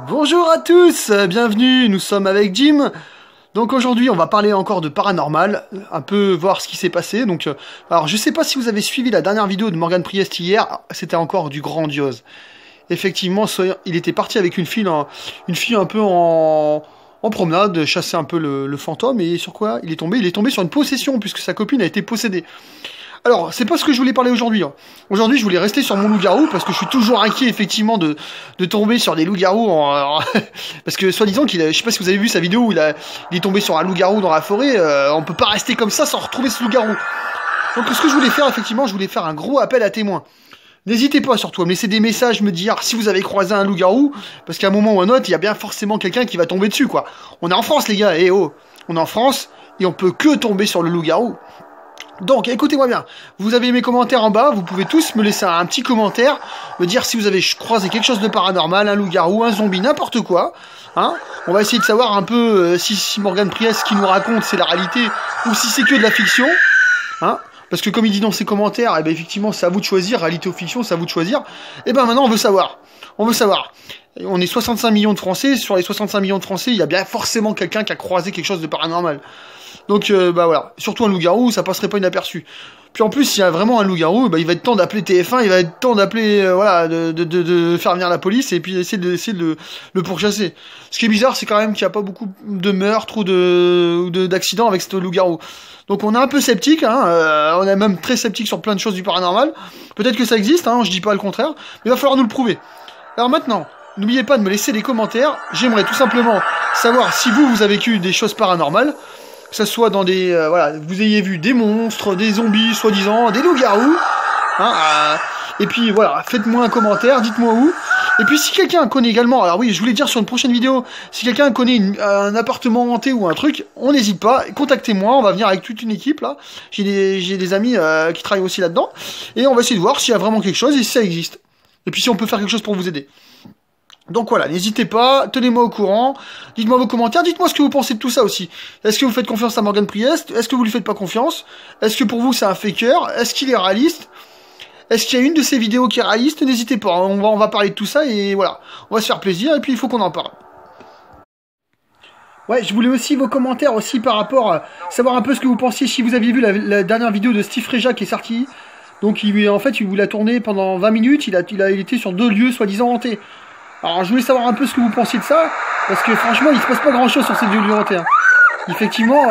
Bonjour à tous, bienvenue, nous sommes avec Jim. Donc aujourd'hui on va parler encore de paranormal, un peu voir ce qui s'est passé. Alors je sais pas si vous avez suivi la dernière vidéo de Morgan Priest hier, c'était encore du grandiose. Effectivement, il était parti avec une fille un peu en promenade, chasser un peu le fantôme, et sur quoi il est tombé? Il est tombé sur une possession, puisque sa copine a été possédée. Alors, c'est pas ce que je voulais parler aujourd'hui. Aujourd'hui, je voulais rester sur mon loup-garou, parce que je suis toujours inquiet, effectivement, de tomber sur des loups-garous. Parce que, soi-disant, je sais pas si vous avez vu sa vidéo où il est tombé sur un loup-garou dans la forêt. On peut pas rester comme ça sans retrouver ce loup-garou. Donc, ce que je voulais faire, effectivement, je voulais faire un gros appel à témoins. N'hésitez pas surtout à me laisser des messages, me dire si vous avez croisé un loup-garou, parce qu'à un moment ou à un autre, il y a bien forcément quelqu'un qui va tomber dessus, quoi. On est en France, les gars, on est en France, et on peut que tomber sur le loup-garou. Donc, écoutez-moi bien, vous avez mes commentaires en bas, vous pouvez tous me laisser un petit commentaire, me dire si vous avez croisé quelque chose de paranormal, un loup-garou, un zombie, n'importe quoi. Hein, on va essayer de savoir un peu si Morgan Priest, ce qu'il nous raconte, c'est la réalité, ou si c'est que de la fiction. Hein, parce que comme il dit dans ses commentaires, eh ben effectivement, c'est à vous de choisir, réalité ou fiction, c'est à vous de choisir. Et ben maintenant, on veut savoir. On veut savoir. On est 65 millions de Français, sur les 65 millions de Français, il y a bien forcément quelqu'un qui a croisé quelque chose de paranormal. Donc, bah voilà. Surtout un loup-garou, ça passerait pas inaperçu. Puis en plus, s'il y a vraiment un loup-garou, bah, il va être temps d'appeler TF1, il va être temps d'appeler, voilà, de faire venir la police et puis essayer de le pourchasser. Ce qui est bizarre, c'est quand même qu'il n'y a pas beaucoup de meurtres ou d'accidents avec ce loup-garou. Donc on est un peu sceptique, hein, on est même très sceptique sur plein de choses du paranormal. Peut-être que ça existe, hein, je dis pas le contraire, mais il va falloir nous le prouver. Alors maintenant, n'oubliez pas de me laisser des commentaires. J'aimerais tout simplement savoir si vous avez vécu des choses paranormales. Que ça soit dans des... voilà, vous ayez vu des monstres, des zombies, soi-disant, des loups-garous. Hein, et puis voilà, faites-moi un commentaire, dites-moi où. Et puis si quelqu'un connaît également... Alors oui, je voulais dire sur une prochaine vidéo, si quelqu'un connaît un appartement hanté ou un truc, on n'hésite pas, contactez-moi, on va venir avec toute une équipe, là. J'ai des amis qui travaillent aussi là-dedans. Et on va essayer de voir s'il y a vraiment quelque chose et si ça existe. Et puis si on peut faire quelque chose pour vous aider. Donc voilà, n'hésitez pas, tenez-moi au courant, dites-moi vos commentaires, dites-moi ce que vous pensez de tout ça aussi. Est-ce que vous faites confiance à Morgan Priest? Est-ce que vous lui faites pas confiance? Est-ce que pour vous c'est un faker? Est-ce qu'il est réaliste? Est-ce qu'il y a une de ces vidéos qui est réaliste? N'hésitez pas, on va parler de tout ça et voilà, on va se faire plaisir et puis il faut qu'on en parle. Ouais, je voulais aussi vos commentaires aussi par rapport à savoir un peu ce que vous pensiez, si vous aviez vu la dernière vidéo de Steve Freja qui est sortie. Donc en fait, il vous l'a tourné pendant 20 minutes, il était sur 2 lieux soi-disant hantés. Alors je voulais savoir un peu ce que vous pensiez de ça, parce que franchement il se passe pas grand chose sur ces deux lieux hantés. Hein. Effectivement,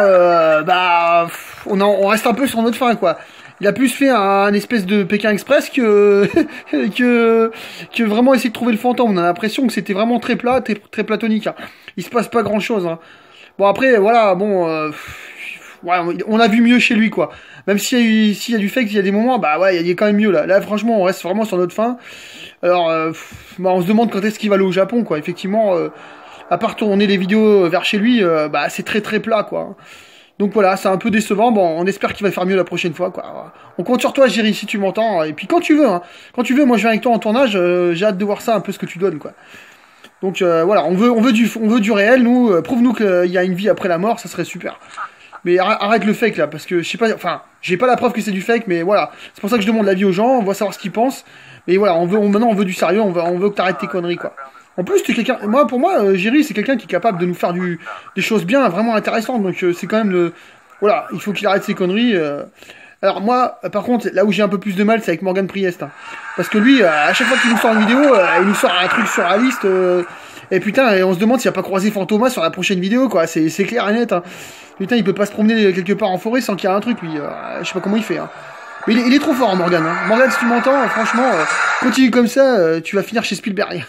on reste un peu sur notre fin quoi. Il a plus fait un espèce de Pékin Express que que vraiment essayer de trouver le fantôme. On a l'impression que c'était vraiment très plat, très platonique. Hein. Il se passe pas grand chose. Hein. Bon après voilà, ouais, on a vu mieux chez lui quoi. Même s'il y a du fake, il y a des moments, bah ouais, il y a quand même mieux là. Là franchement, on reste vraiment sur notre fin. Alors, on se demande quand est-ce qu'il va aller au Japon quoi. Effectivement, à part tourner les vidéos vers chez lui, bah c'est très plat quoi. Donc voilà, c'est un peu décevant. Bon, on espère qu'il va faire mieux la prochaine fois quoi. On compte sur toi, Jerry, si tu m'entends. Et puis quand tu veux, hein. Quand tu veux, moi je viens avec toi en tournage. J'ai hâte de voir ça, un peu ce que tu donnes quoi. Donc voilà, on veut du réel. Nous, prouve-nous qu'il y a une vie après la mort, ça serait super. Mais arrête le fake là, parce que je sais pas, enfin, j'ai pas la preuve que c'est du fake, mais voilà. C'est pour ça que je demande l'avis aux gens, on va savoir ce qu'ils pensent. Mais voilà, maintenant on veut du sérieux, on veut que t'arrêtes tes conneries quoi. En plus, t'es quelqu'un, pour moi, Jerry, c'est quelqu'un qui est capable de nous faire des choses bien, vraiment intéressantes. Donc c'est quand même voilà, il faut qu'il arrête ses conneries. Alors moi, par contre, là où j'ai un peu plus de mal, c'est avec Morgan Priest. Hein. Parce que lui, à chaque fois qu'il nous sort une vidéo, il nous sort un truc surréaliste. Et putain, on se demande s'il a pas croisé Fantomas sur la prochaine vidéo, quoi. C'est clair et net. Hein. Putain, il peut pas se promener quelque part en forêt sans qu'il y ait un truc, lui. Je sais pas comment il fait. Hein. Mais il est trop fort, hein, Morgan. Hein. Morgan, si tu m'entends, franchement, continue comme ça, tu vas finir chez Spielberg.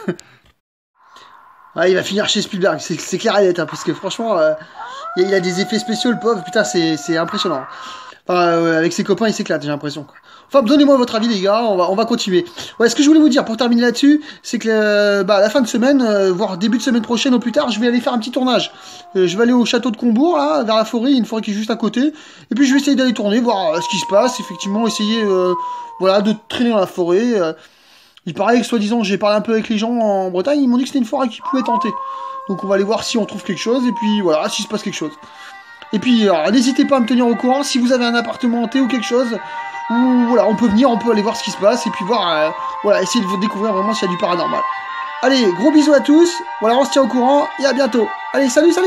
Ouais, il va finir chez Spielberg, c'est clair et net, hein, parce que franchement, il a des effets spéciaux, le pauvre. Putain, c'est impressionnant. Avec ses copains, il s'éclate, j'ai l'impression. Enfin, donnez-moi votre avis, les gars, on va continuer. Ouais, ce que je voulais vous dire, pour terminer là-dessus, c'est que la fin de semaine, voire début de semaine prochaine au plus tard, je vais aller faire un petit tournage. Je vais aller au château de Combourg, là, vers la forêt, une forêt qui est juste à côté. Et puis je vais essayer d'aller tourner, voir ce qui se passe, effectivement, essayer voilà, de traîner dans la forêt. Il paraît que, soi-disant, j'ai parlé un peu avec les gens en Bretagne, ils m'ont dit que c'était une forêt qui pouvait tenter. Donc on va aller voir si on trouve quelque chose, et puis voilà, s'il se passe quelque chose. Et puis, n'hésitez pas à me tenir au courant si vous avez un appartement hanté ou quelque chose. Ou voilà, on peut venir, on peut aller voir ce qui se passe et puis voir, voilà, essayer de découvrir vraiment s'il y a du paranormal. Allez, gros bisous à tous. Voilà, on se tient au courant et à bientôt. Allez, salut, salut!